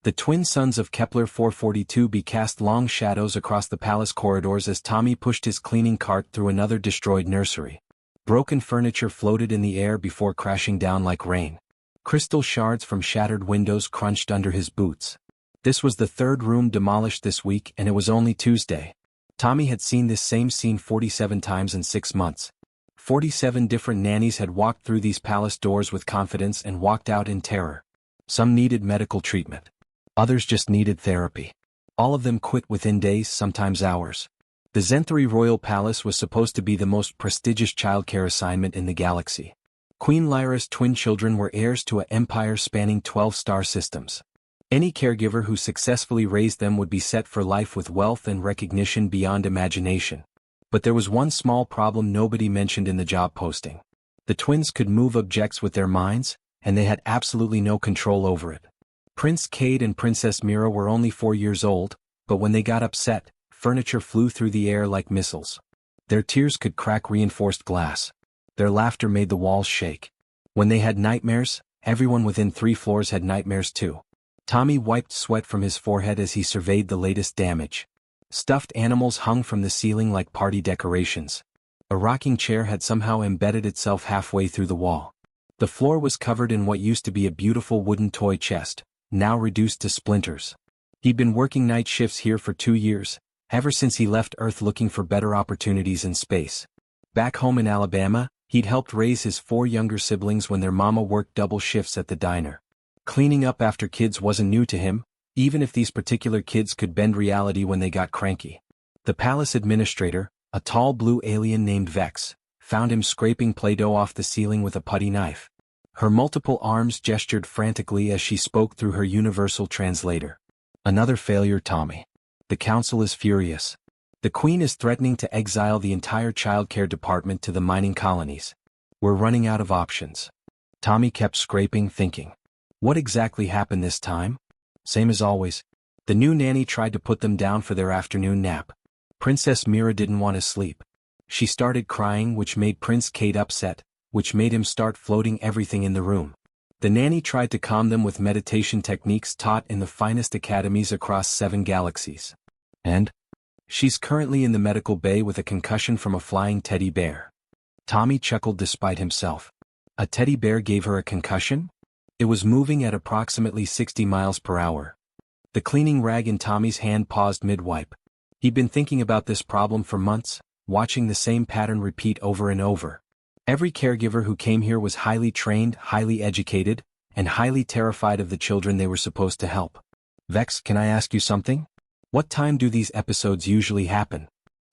The twin sons of Kepler 442b cast long shadows across the palace corridors as Tommy pushed his cleaning cart through another destroyed nursery. Broken furniture floated in the air before crashing down like rain. Crystal shards from shattered windows crunched under his boots. This was the third room demolished this week, and it was only Tuesday. Tommy had seen this same scene 47 times in 6 months. 47 different nannies had walked through these palace doors with confidence and walked out in terror. Some needed medical treatment. Others just needed therapy. All of them quit within days, sometimes hours. The Zenthari Royal Palace was supposed to be the most prestigious childcare assignment in the galaxy. Queen Lyra's twin children were heirs to an empire spanning 12 star systems. Any caregiver who successfully raised them would be set for life with wealth and recognition beyond imagination. But there was one small problem nobody mentioned in the job posting. The twins could move objects with their minds, and they had absolutely no control over it. Prince Cade and Princess Mira were only 4 years old, but when they got upset, furniture flew through the air like missiles. Their tears could crack reinforced glass. Their laughter made the walls shake. When they had nightmares, everyone within 3 floors had nightmares too. Tommy wiped sweat from his forehead as he surveyed the latest damage. Stuffed animals hung from the ceiling like party decorations. A rocking chair had somehow embedded itself halfway through the wall. The floor was covered in what used to be a beautiful wooden toy chest, now reduced to splinters. He'd been working night shifts here for 2 years, ever since he left Earth looking for better opportunities in space. Back home in Alabama, he'd helped raise his 4 younger siblings when their mama worked double shifts at the diner. Cleaning up after kids wasn't new to him, even if these particular kids could bend reality when they got cranky. The palace administrator, a tall blue alien named Vex, found him scraping Play-Doh off the ceiling with a putty knife. Her multiple arms gestured frantically as she spoke through her universal translator. Another failure, Tommy. The council is furious. The queen is threatening to exile the entire childcare department to the mining colonies. We're running out of options. Tommy kept scraping, thinking. What exactly happened this time? Same as always. The new nanny tried to put them down for their afternoon nap. Princess Mira didn't want to sleep. She started crying, which made Prince Cade upset, which made him start floating everything in the room. The nanny tried to calm them with meditation techniques taught in the finest academies across 7 galaxies. And? She's currently in the medical bay with a concussion from a flying teddy bear. Tommy chuckled despite himself. A teddy bear gave her a concussion? It was moving at approximately 60 miles per hour. The cleaning rag in Tommy's hand paused mid-wipe. He'd been thinking about this problem for months, watching the same pattern repeat over and over. Every caregiver who came here was highly trained, highly educated, and highly terrified of the children they were supposed to help. Vex, can I ask you something? What time do these episodes usually happen?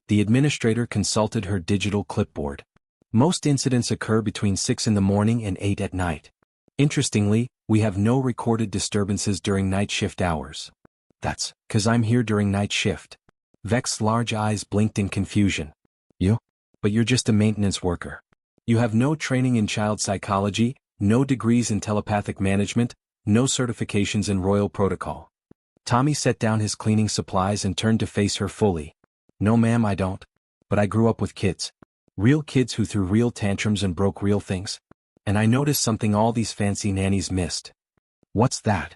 The administrator consulted her digital clipboard. Most incidents occur between 6 in the morning and 8 at night. Interestingly, we have no recorded disturbances during night shift hours. That's 'cause I'm here during night shift. Vex's large eyes blinked in confusion. You? But you're just a maintenance worker. You have no training in child psychology, no degrees in telepathic management, no certifications in royal protocol. Tommy set down his cleaning supplies and turned to face her fully. No ma'am, I don't. But I grew up with kids. Real kids who threw real tantrums and broke real things. And I noticed something all these fancy nannies missed. What's that?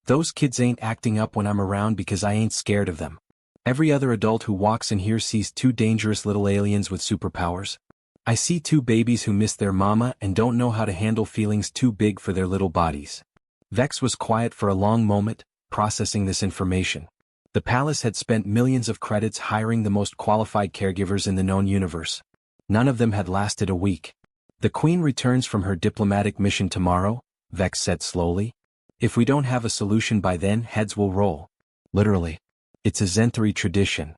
Those kids ain't acting up when I'm around because I ain't scared of them. Every other adult who walks in here sees 2 dangerous little aliens with superpowers. I see 2 babies who miss their mama and don't know how to handle feelings too big for their little bodies. Vex was quiet for a long moment, processing this information. The palace had spent millions of credits hiring the most qualified caregivers in the known universe. None of them had lasted a week. The queen returns from her diplomatic mission tomorrow, Vex said slowly. If we don't have a solution by then, heads will roll. Literally. It's a Zenthari tradition.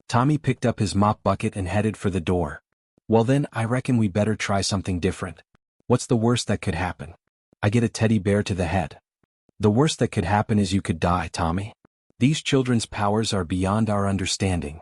Tommy picked up his mop bucket and headed for the door. Well then, I reckon we better try something different. What's the worst that could happen? I get a teddy bear to the head. The worst that could happen is you could die, Tommy. These children's powers are beyond our understanding.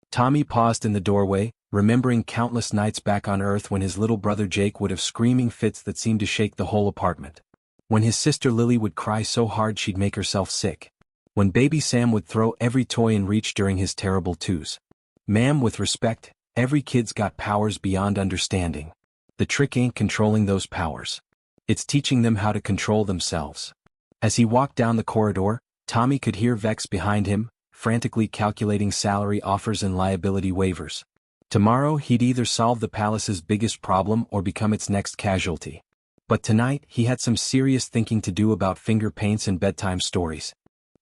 Tommy paused in the doorway, remembering countless nights back on Earth when his little brother Jake would have screaming fits that seemed to shake the whole apartment. When his sister Lily would cry so hard she'd make herself sick. When baby Sam would throw every toy in reach during his terrible twos. Ma'am, with respect, every kid's got powers beyond understanding. The trick ain't controlling those powers. It's teaching them how to control themselves. As he walked down the corridor, Tommy could hear Vex behind him, frantically calculating salary offers and liability waivers. Tomorrow he'd either solve the palace's biggest problem or become its next casualty. But tonight he had some serious thinking to do about finger paints and bedtime stories.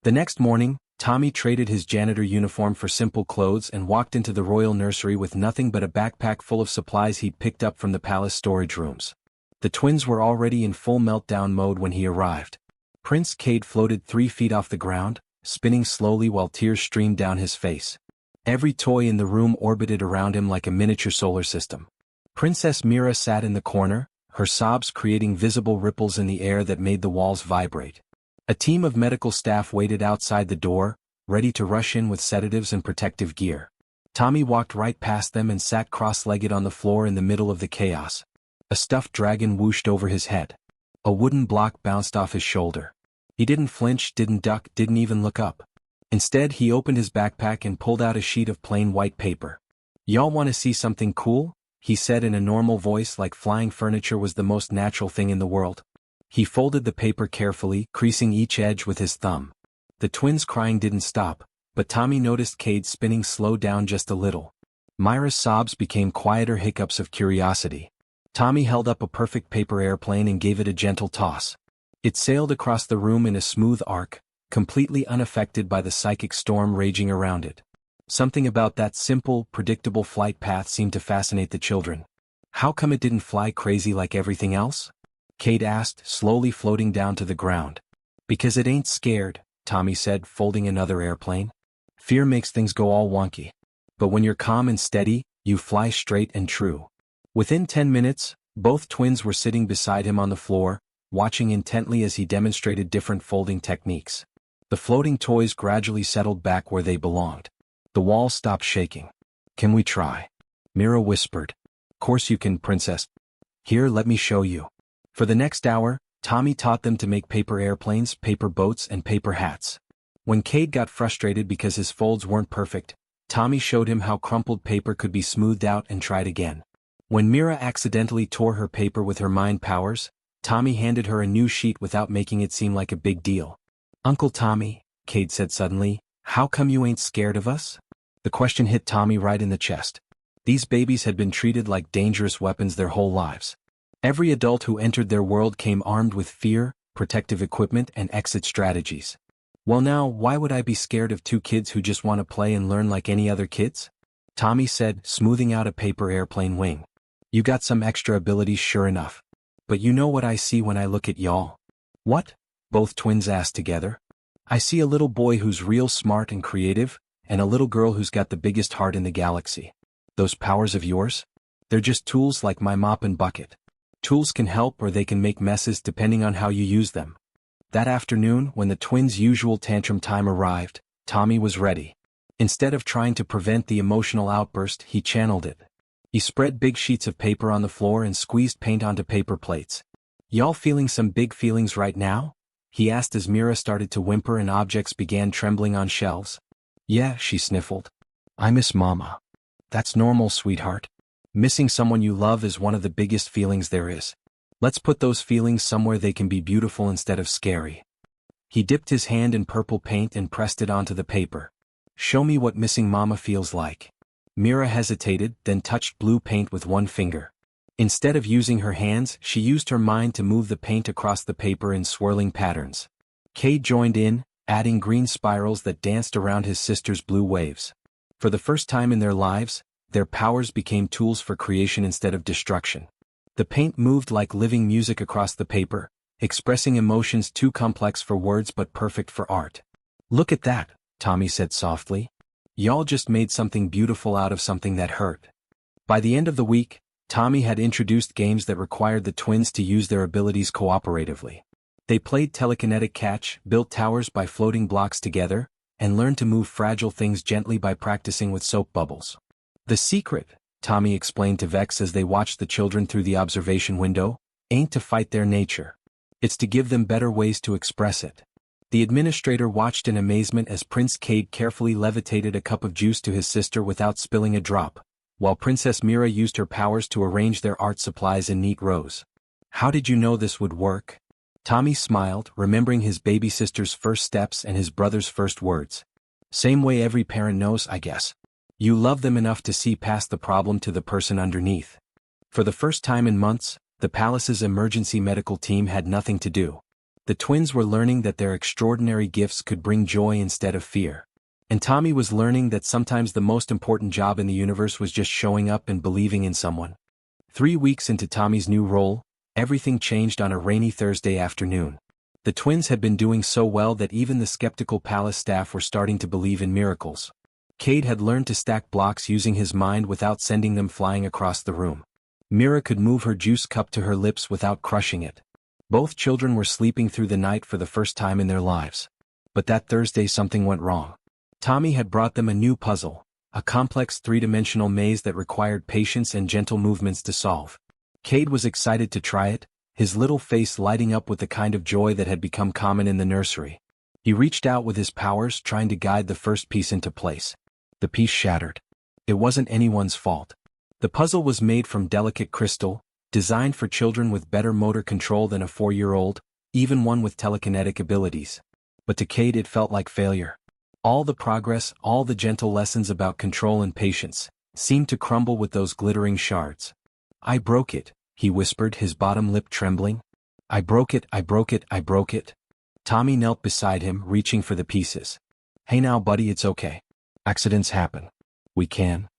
The next morning, Tommy traded his janitor uniform for simple clothes and walked into the royal nursery with nothing but a backpack full of supplies he'd picked up from the palace storage rooms. The twins were already in full meltdown mode when he arrived. Prince Cade floated 3 feet off the ground, spinning slowly while tears streamed down his face. Every toy in the room orbited around him like a miniature solar system. Princess Mira sat in the corner, her sobs creating visible ripples in the air that made the walls vibrate. A team of medical staff waited outside the door, ready to rush in with sedatives and protective gear. Tommy walked right past them and sat cross-legged on the floor in the middle of the chaos. A stuffed dragon whooshed over his head. A wooden block bounced off his shoulder. He didn't flinch, didn't duck, didn't even look up. Instead, he opened his backpack and pulled out a sheet of plain white paper. "Y'all want to see something cool?" he said in a normal voice, like flying furniture was the most natural thing in the world. He folded the paper carefully, creasing each edge with his thumb. The twins' crying didn't stop, but Tommy noticed Cade spinning slow down just a little. Myra's sobs became quieter hiccups of curiosity. Tommy held up a perfect paper airplane and gave it a gentle toss. It sailed across the room in a smooth arc, completely unaffected by the psychic storm raging around it. Something about that simple, predictable flight path seemed to fascinate the children. "How come it didn't fly crazy like everything else?" Cade asked, slowly floating down to the ground. "Because it ain't scared," Tommy said, folding another airplane. "Fear makes things go all wonky. But when you're calm and steady, you fly straight and true." Within 10 minutes, both twins were sitting beside him on the floor, watching intently as he demonstrated different folding techniques. The floating toys gradually settled back where they belonged. The walls stopped shaking. "Can we try?" Mira whispered. "Course you can, princess. Here, let me show you." For the next hour, Tommy taught them to make paper airplanes, paper boats, and paper hats. When Cade got frustrated because his folds weren't perfect, Tommy showed him how crumpled paper could be smoothed out and tried again. When Mira accidentally tore her paper with her mind powers, Tommy handed her a new sheet without making it seem like a big deal. "Uncle Tommy," Cade said suddenly, "how come you ain't scared of us?" The question hit Tommy right in the chest. These babies had been treated like dangerous weapons their whole lives. Every adult who entered their world came armed with fear, protective equipment, and exit strategies. "Well now, why would I be scared of 2 kids who just want to play and learn like any other kids?" Tommy said, smoothing out a paper airplane wing. "You got some extra abilities sure enough. But you know what I see when I look at y'all?" "What?" both twins asked together. "I see a little boy who's real smart and creative, and a little girl who's got the biggest heart in the galaxy. Those powers of yours? They're just tools like my mop and bucket. Tools can help or they can make messes depending on how you use them." That afternoon, when the twins' usual tantrum time arrived, Tommy was ready. Instead of trying to prevent the emotional outburst, he channeled it. He spread big sheets of paper on the floor and squeezed paint onto paper plates. "Y'all feeling some big feelings right now?" he asked as Mira started to whimper and objects began trembling on shelves. "Yeah," she sniffled. "I miss Mama." "That's normal, sweetheart. Missing someone you love is one of the biggest feelings there is. Let's put those feelings somewhere they can be beautiful instead of scary." He dipped his hand in purple paint and pressed it onto the paper. "Show me what missing Mama feels like." Mira hesitated, then touched blue paint with one finger. Instead of using her hands, she used her mind to move the paint across the paper in swirling patterns. Cade joined in, adding green spirals that danced around his sister's blue waves. For the first time in their lives, their powers became tools for creation instead of destruction. The paint moved like living music across the paper, expressing emotions too complex for words but perfect for art. "Look at that," Tommy said softly. "Y'all just made something beautiful out of something that hurt." By the end of the week, Tommy had introduced games that required the twins to use their abilities cooperatively. They played telekinetic catch, built towers by floating blocks together, and learned to move fragile things gently by practicing with soap bubbles. "The secret," Tommy explained to Vex as they watched the children through the observation window, "ain't to fight their nature. It's to give them better ways to express it." The administrator watched in amazement as Prince Cade carefully levitated a cup of juice to his sister without spilling a drop, while Princess Mira used her powers to arrange their art supplies in neat rows. "How did you know this would work?" Tommy smiled, remembering his baby sister's first steps and his brother's first words. Same way every parent knows, I guess. You love them enough to see past the problem to the person underneath. For the first time in months, the palace's emergency medical team had nothing to do. The twins were learning that their extraordinary gifts could bring joy instead of fear. And Tommy was learning that sometimes the most important job in the universe was just showing up and believing in someone. 3 weeks into Tommy's new role, everything changed on a rainy Thursday afternoon. The twins had been doing so well that even the skeptical palace staff were starting to believe in miracles. Cade had learned to stack blocks using his mind without sending them flying across the room. Mira could move her juice cup to her lips without crushing it. Both children were sleeping through the night for the first time in their lives. But that Thursday something went wrong. Tommy had brought them a new puzzle, a complex three-dimensional maze that required patience and gentle movements to solve. Cade was excited to try it, his little face lighting up with the kind of joy that had become common in the nursery. He reached out with his powers, trying to guide the first piece into place. The piece shattered. It wasn't anyone's fault. The puzzle was made from delicate crystal, designed for children with better motor control than a 4-year-old, even one with telekinetic abilities. But to Cade it felt like failure. All the progress, all the gentle lessons about control and patience, seemed to crumble with those glittering shards. I broke it, he whispered, his bottom lip trembling. I broke it, I broke it, I broke it. Tommy knelt beside him, reaching for the pieces. Hey now buddy, it's okay. Accidents happen. We can.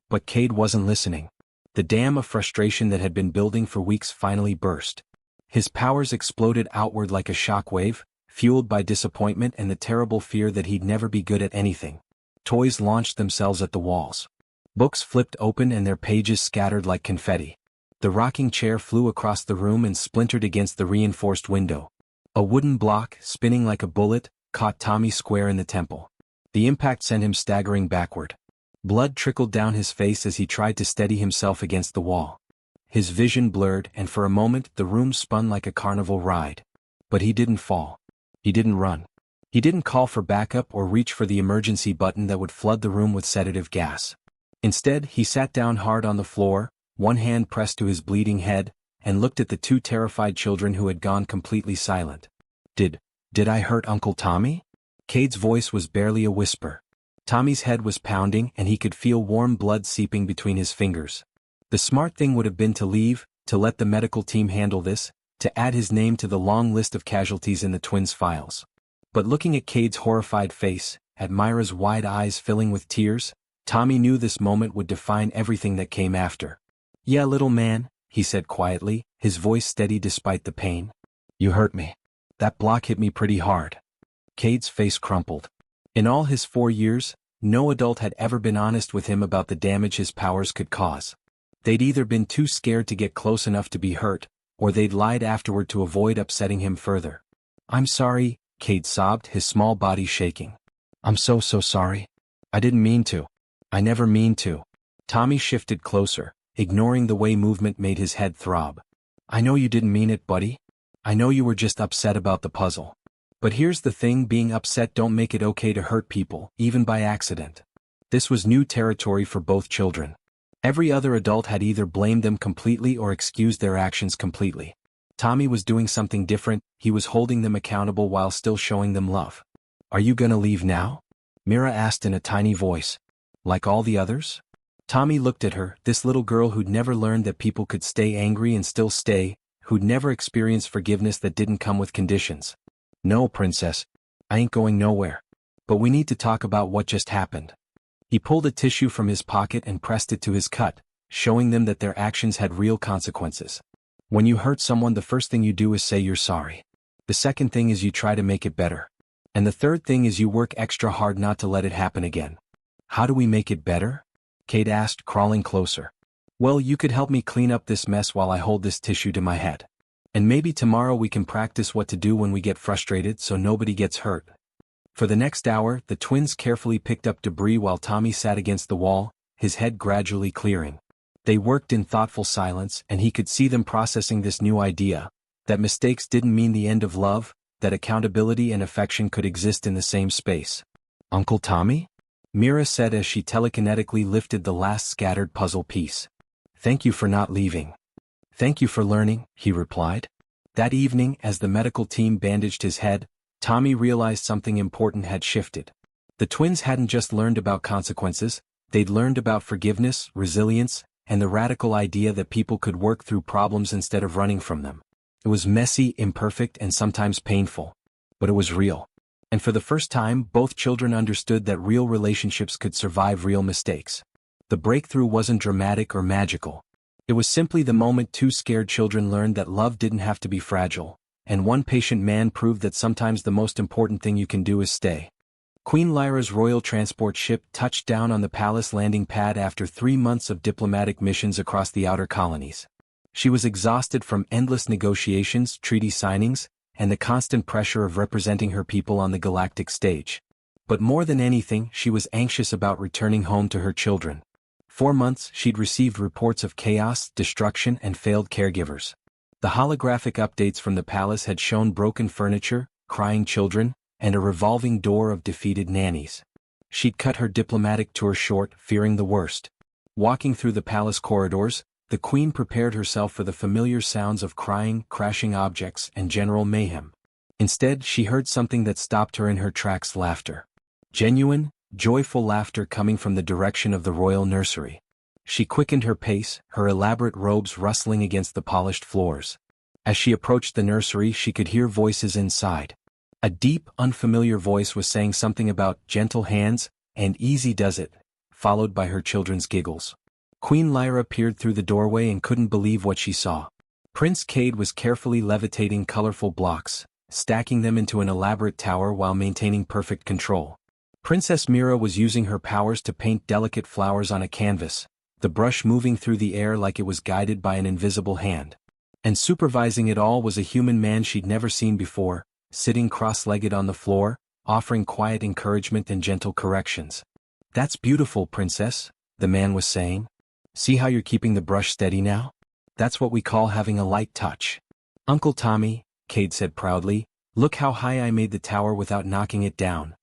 But Cade wasn't listening. The dam of frustration that had been building for weeks finally burst. His powers exploded outward like a shockwave, fueled by disappointment and the terrible fear that he'd never be good at anything. Toys launched themselves at the walls. Books flipped open and their pages scattered like confetti. The rocking chair flew across the room and splintered against the reinforced window. A wooden block, spinning like a bullet, caught Tommy square in the temple. The impact sent him staggering backward. Blood trickled down his face as he tried to steady himself against the wall. His vision blurred, and for a moment the room spun like a carnival ride. But he didn't fall. He didn't run. He didn't call for backup or reach for the emergency button that would flood the room with sedative gas. Instead, he sat down hard on the floor, one hand pressed to his bleeding head, and looked at the two terrified children who had gone completely silent. Did I hurt Uncle Tommy? Cade's voice was barely a whisper. Tommy's head was pounding and he could feel warm blood seeping between his fingers. The smart thing would have been to leave, to let the medical team handle this, to add his name to the long list of casualties in the twins' files. But looking at Cade's horrified face, at Myra's wide eyes filling with tears, Tommy knew this moment would define everything that came after. Yeah, little man, he said quietly, his voice steady despite the pain. You hurt me. That block hit me pretty hard. Cade's face crumpled. In all his 4 years, no adult had ever been honest with him about the damage his powers could cause. They'd either been too scared to get close enough to be hurt, or they'd lied afterward to avoid upsetting him further. I'm sorry, Cade sobbed, his small body shaking. I'm so sorry. I didn't mean to. I never mean to. Tommy shifted closer, ignoring the way movement made his head throb. I know you didn't mean it, buddy. I know you were just upset about the puzzle. But here's the thing, being upset don't make it okay to hurt people, even by accident. This was new territory for both children. Every other adult had either blamed them completely or excused their actions completely. Tommy was doing something different, he was holding them accountable while still showing them love. Are you gonna leave now? Mira asked in a tiny voice. Like all the others? Tommy looked at her, this little girl who'd never learned that people could stay angry and still stay, who'd never experienced forgiveness that didn't come with conditions. No, princess. I ain't going nowhere. But we need to talk about what just happened. He pulled a tissue from his pocket and pressed it to his cut, showing them that their actions had real consequences. When you hurt someone, the first thing you do is say you're sorry. The second thing is you try to make it better. And the third thing is you work extra hard not to let it happen again. How do we make it better? Cade asked, crawling closer. Well, you could help me clean up this mess while I hold this tissue to my head. And maybe tomorrow we can practice what to do when we get frustrated so nobody gets hurt. For the next hour, the twins carefully picked up debris while Tommy sat against the wall, his head gradually clearing. They worked in thoughtful silence, and he could see them processing this new idea, that mistakes didn't mean the end of love, that accountability and affection could exist in the same space. Uncle Tommy? Mira said as she telekinetically lifted the last scattered puzzle piece. Thank you for not leaving. Thank you for learning, he replied. That evening, as the medical team bandaged his head, Tommy realized something important had shifted. The twins hadn't just learned about consequences, they'd learned about forgiveness, resilience, and the radical idea that people could work through problems instead of running from them. It was messy, imperfect, and sometimes painful. But it was real. And for the first time, both children understood that real relationships could survive real mistakes. The breakthrough wasn't dramatic or magical. It was simply the moment two scared children learned that love didn't have to be fragile, and one patient man proved that sometimes the most important thing you can do is stay. Queen Lyra's royal transport ship touched down on the palace landing pad after 3 months of diplomatic missions across the outer colonies. She was exhausted from endless negotiations, treaty signings, and the constant pressure of representing her people on the galactic stage. But more than anything, she was anxious about returning home to her children. 4 months she'd received reports of chaos, destruction, and failed caregivers. The holographic updates from the palace had shown broken furniture, crying children, and a revolving door of defeated nannies. She'd cut her diplomatic tour short, fearing the worst. Walking through the palace corridors, the queen prepared herself for the familiar sounds of crying, crashing objects, and general mayhem. Instead, she heard something that stopped her in her tracks: laughter. Genuine, joyful laughter coming from the direction of the royal nursery. She quickened her pace, her elaborate robes rustling against the polished floors. As she approached the nursery, she could hear voices inside. A deep, unfamiliar voice was saying something about gentle hands and easy does it, followed by her children's giggles. Queen Lyra peered through the doorway and couldn't believe what she saw. Prince Cade was carefully levitating colorful blocks, stacking them into an elaborate tower while maintaining perfect control. Princess Mira was using her powers to paint delicate flowers on a canvas, the brush moving through the air like it was guided by an invisible hand. And supervising it all was a human man she'd never seen before, sitting cross-legged on the floor, offering quiet encouragement and gentle corrections. "That's beautiful, princess," the man was saying. "See how you're keeping the brush steady now? That's what we call having a light touch." "Uncle Tommy," Cade said proudly, "look how high I made the tower without knocking it down.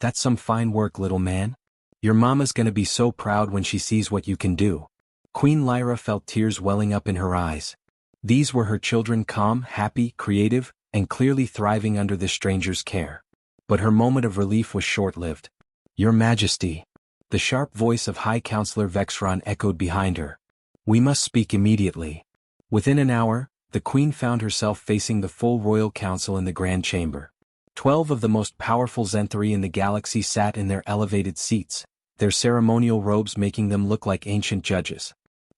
That's some fine work, little man. Your mama's gonna be so proud when she sees what you can do." Queen Lyra felt tears welling up in her eyes. These were her children, calm, happy, creative, and clearly thriving under this stranger's care. But her moment of relief was short-lived. "Your Majesty." The sharp voice of High Counselor Vexron echoed behind her. "We must speak immediately." Within an hour, the Queen found herself facing the full royal council in the Grand Chamber. 12 of the most powerful Zenthari in the galaxy sat in their elevated seats, their ceremonial robes making them look like ancient judges.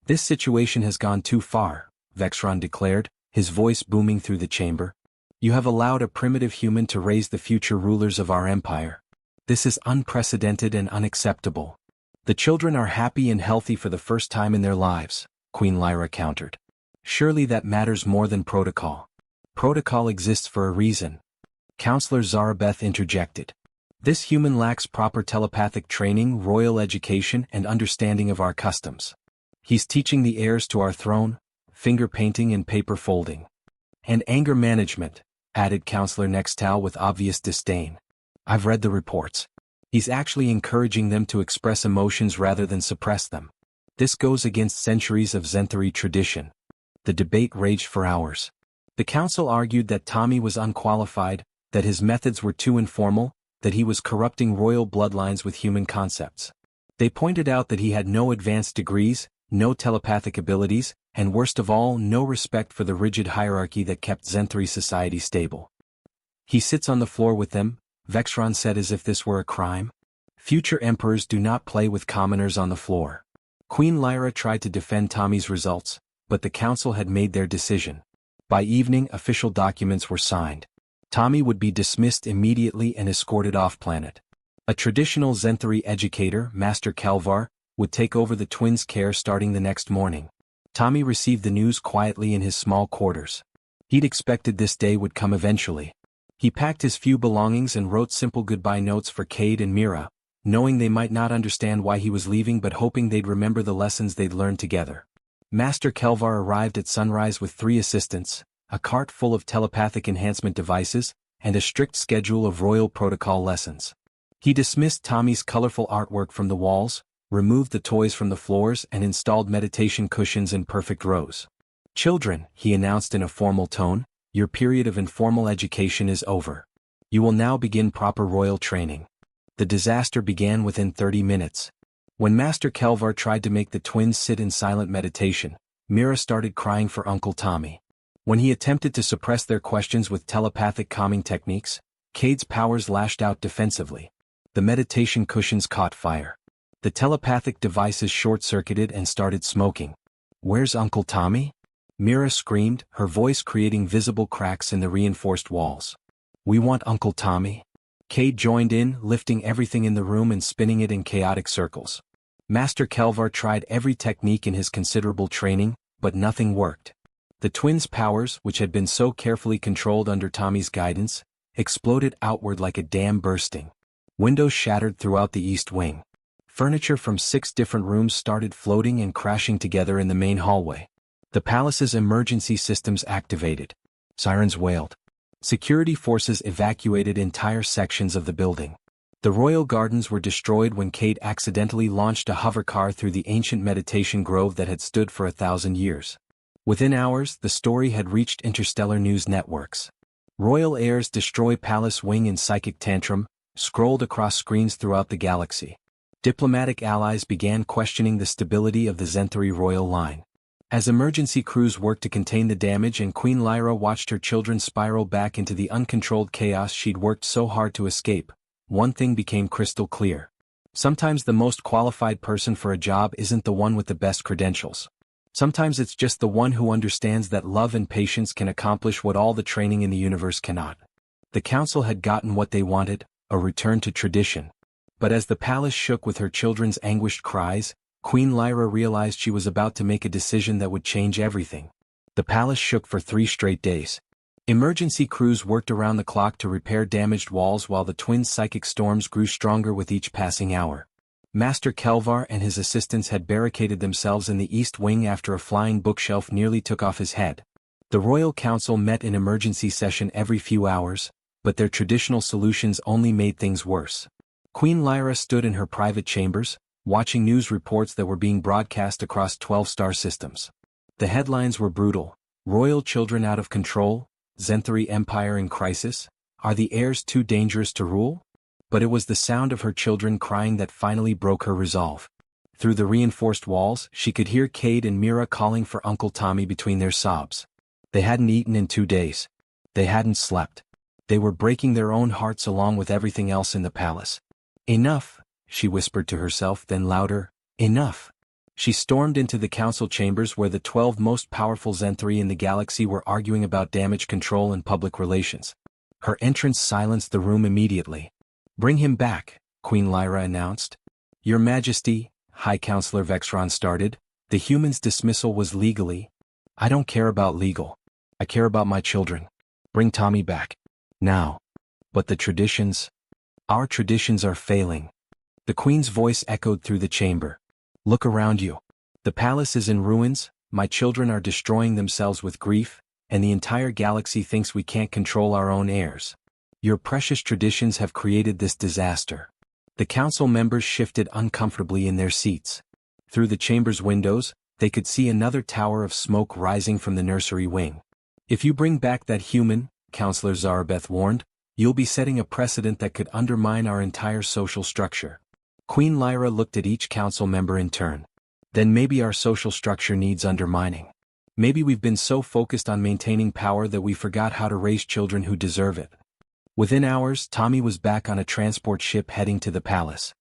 "This situation has gone too far," Vexron declared, his voice booming through the chamber. "You have allowed a primitive human to raise the future rulers of our empire. This is unprecedented and unacceptable." "The children are happy and healthy for the first time in their lives," Queen Lyra countered. "Surely that matters more than protocol." "Protocol exists for a reason," Counselor Zarabeth interjected. "This human lacks proper telepathic training, royal education, and understanding of our customs. He's teaching the heirs to our throne, finger painting and paper folding. And anger management," added Counselor Nextal with obvious disdain. "I've read the reports. He's actually encouraging them to express emotions rather than suppress them. This goes against centuries of Zenthari tradition." The debate raged for hours. The council argued that Tommy was unqualified, that his methods were too informal, that he was corrupting royal bloodlines with human concepts. They pointed out that he had no advanced degrees, no telepathic abilities, and worst of all, no respect for the rigid hierarchy that kept Zenthari society stable. "He sits on the floor with them," Vexron said as if this were a crime. "Future emperors do not play with commoners on the floor." Queen Lyra tried to defend Tommy's results, but the council had made their decision. By evening, official documents were signed. Tommy would be dismissed immediately and escorted off-planet. A traditional Zenthari educator, Master Kelvar, would take over the twins' care starting the next morning. Tommy received the news quietly in his small quarters. He'd expected this day would come eventually. He packed his few belongings and wrote simple goodbye notes for Cade and Mira, knowing they might not understand why he was leaving but hoping they'd remember the lessons they'd learned together. Master Kelvar arrived at sunrise with 3 assistants, a cart full of telepathic enhancement devices, and a strict schedule of royal protocol lessons. He dismissed Tommy's colorful artwork from the walls, removed the toys from the floors and installed meditation cushions in perfect rows. "Children," he announced in a formal tone, Your period of informal education is over. You will now begin proper royal training. The disaster began within 30 minutes. When Master Kelvar tried to make the twins sit in silent meditation, Mira started crying for Uncle Tommy. When he attempted to suppress their questions with telepathic calming techniques, Cade's powers lashed out defensively. The meditation cushions caught fire. The telepathic devices short-circuited and started smoking. "Where's Uncle Tommy?" Mira screamed, her voice creating visible cracks in the reinforced walls. "We want Uncle Tommy." Cade joined in, lifting everything in the room and spinning it in chaotic circles. Master Kelvar tried every technique in his considerable training, but nothing worked. The twins' powers, which had been so carefully controlled under Tommy's guidance, exploded outward like a dam bursting. Windows shattered throughout the east wing. Furniture from 6 different rooms started floating and crashing together in the main hallway. The palace's emergency systems activated. Sirens wailed. Security forces evacuated entire sections of the building. The royal gardens were destroyed when Cade accidentally launched a hovercar through the ancient meditation grove that had stood for 1,000 years. Within hours, the story had reached interstellar news networks. Royal heirs destroy palace wing in psychic tantrum, scrolled across screens throughout the galaxy. Diplomatic allies began questioning the stability of the Zenthari royal line. As emergency crews worked to contain the damage and Queen Lyra watched her children spiral back into the uncontrolled chaos she'd worked so hard to escape, one thing became crystal clear. Sometimes the most qualified person for a job isn't the one with the best credentials. Sometimes it's just the one who understands that love and patience can accomplish what all the training in the universe cannot. The council had gotten what they wanted, a return to tradition. But as the palace shook with her children's anguished cries, Queen Lyra realized she was about to make a decision that would change everything. The palace shook for 3 straight days. Emergency crews worked around the clock to repair damaged walls while the twins' psychic storms grew stronger with each passing hour. Master Kelvar and his assistants had barricaded themselves in the east wing after a flying bookshelf nearly took off his head. The Royal Council met in emergency session every few hours, but their traditional solutions only made things worse. Queen Lyra stood in her private chambers, watching news reports that were being broadcast across 12 star systems. The headlines were brutal. Royal children out of control, Zenthari Empire in crisis, are the heirs too dangerous to rule? But it was the sound of her children crying that finally broke her resolve. Through the reinforced walls, she could hear Cade and Mira calling for Uncle Tommy between their sobs. They hadn't eaten in 2 days. They hadn't slept. They were breaking their own hearts along with everything else in the palace. "Enough," she whispered to herself, then louder, "Enough." She stormed into the council chambers where the 12 most powerful Zenthari in the galaxy were arguing about damage control and public relations. Her entrance silenced the room immediately. "Bring him back," Queen Lyra announced. "Your Majesty," High Counselor Vexron started, "the human's dismissal was legally—" "I don't care about legal. I care about my children. Bring Tommy back. Now." "But the traditions? Our traditions are failing." The Queen's voice echoed through the chamber. "Look around you. The palace is in ruins, my children are destroying themselves with grief, and the entire galaxy thinks we can't control our own heirs. Your precious traditions have created this disaster." The council members shifted uncomfortably in their seats. Through the chamber's windows, they could see another tower of smoke rising from the nursery wing. "If you bring back that human," Counselor Zarabeth warned, "you'll be setting a precedent that could undermine our entire social structure." Queen Lyra looked at each council member in turn. "Then maybe our social structure needs undermining. Maybe we've been so focused on maintaining power that we forgot how to raise children who deserve it." Within hours, Tommy was back on a transport ship heading to the palace.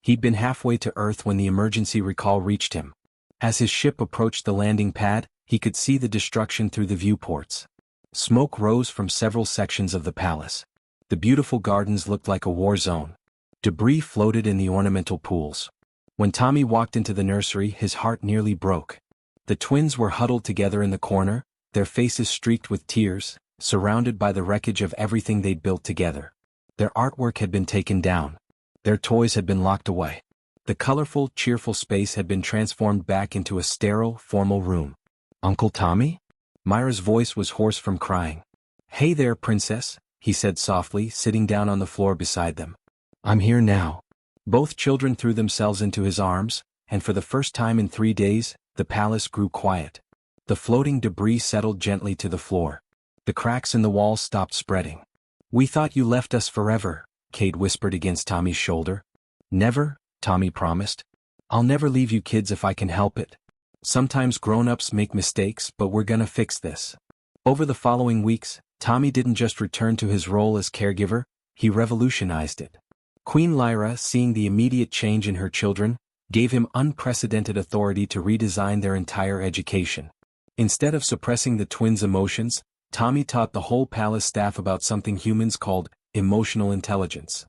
He'd been halfway to Earth when the emergency recall reached him. As his ship approached the landing pad, he could see the destruction through the viewports. Smoke rose from several sections of the palace. The beautiful gardens looked like a war zone. Debris floated in the ornamental pools. When Tommy walked into the nursery, his heart nearly broke. The twins were huddled together in the corner, their faces streaked with tears, surrounded by the wreckage of everything they'd built together. Their artwork had been taken down. Their toys had been locked away. The colorful, cheerful space had been transformed back into a sterile, formal room. "Uncle Tommy?" Myra's voice was hoarse from crying. "Hey there, Princess," he said softly, sitting down on the floor beside them. "I'm here now." Both children threw themselves into his arms, and for the first time in 3 days, the palace grew quiet. The floating debris settled gently to the floor. The cracks in the walls stopped spreading. "We thought you left us forever," Cade whispered against Tommy's shoulder. "Never," Tommy promised. "I'll never leave you kids if I can help it. Sometimes grown-ups make mistakes, but we're gonna fix this." Over the following weeks, Tommy didn't just return to his role as caregiver, he revolutionized it. Queen Lyra, seeing the immediate change in her children, gave him unprecedented authority to redesign their entire education. Instead of suppressing the twins' emotions, Tommy taught the whole palace staff about something humans called emotional intelligence.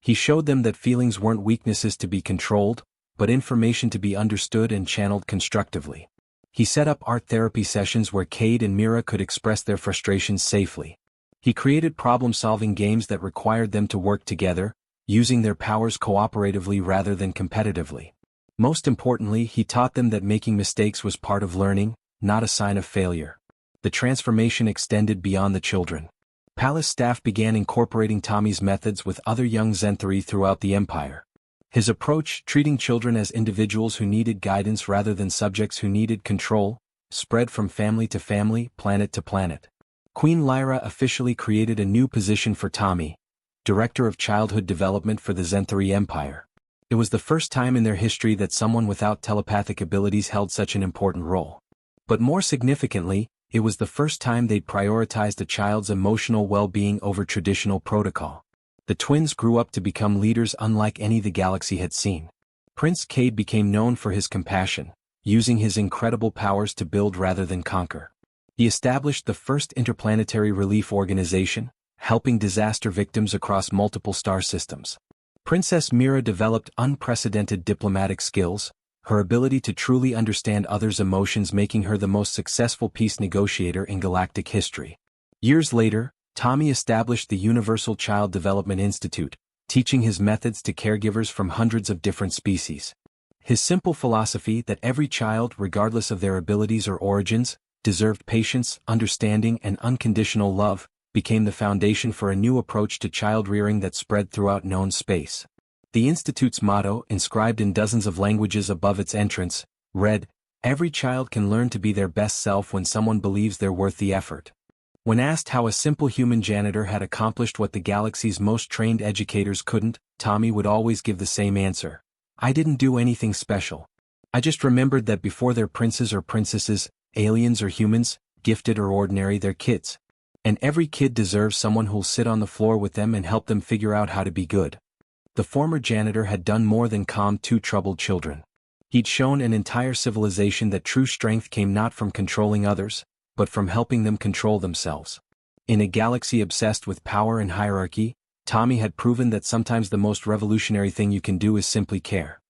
He showed them that feelings weren't weaknesses to be controlled, but information to be understood and channeled constructively. He set up art therapy sessions where Cade and Mira could express their frustrations safely. He created problem-solving games that required them to work together, using their powers cooperatively rather than competitively. Most importantly, he taught them that making mistakes was part of learning, not a sign of failure. The transformation extended beyond the children. Palace staff began incorporating Tommy's methods with other young Zenthari throughout the empire. His approach, treating children as individuals who needed guidance rather than subjects who needed control, spread from family to family, planet to planet. Queen Lyra officially created a new position for Tommy, Director of Childhood Development for the Zenthari Empire. It was the first time in their history that someone without telepathic abilities held such an important role. But more significantly, it was the first time they'd prioritized a child's emotional well-being over traditional protocol. The twins grew up to become leaders unlike any the galaxy had seen. Prince Cade became known for his compassion, using his incredible powers to build rather than conquer. He established the first interplanetary relief organization, helping disaster victims across multiple star systems. Princess Mira developed unprecedented diplomatic skills, her ability to truly understand others' emotions making her the most successful peace negotiator in galactic history. Years later, Tommy established the Universal Child Development Institute, teaching his methods to caregivers from hundreds of different species. His simple philosophy that every child, regardless of their abilities or origins, deserved patience, understanding, and unconditional love, became the foundation for a new approach to child rearing that spread throughout known space. The Institute's motto, inscribed in dozens of languages above its entrance, read, "Every child can learn to be their best self when someone believes they're worth the effort." When asked how a simple human janitor had accomplished what the galaxy's most trained educators couldn't, Tommy would always give the same answer. "I didn't do anything special. I just remembered that before they're princes or princesses, aliens or humans, gifted or ordinary, they're kids. And every kid deserves someone who'll sit on the floor with them and help them figure out how to be good." The former janitor had done more than calm two troubled children. He'd shown an entire civilization that true strength came not from controlling others, but from helping them control themselves. In a galaxy obsessed with power and hierarchy, Tommy had proven that sometimes the most revolutionary thing you can do is simply care.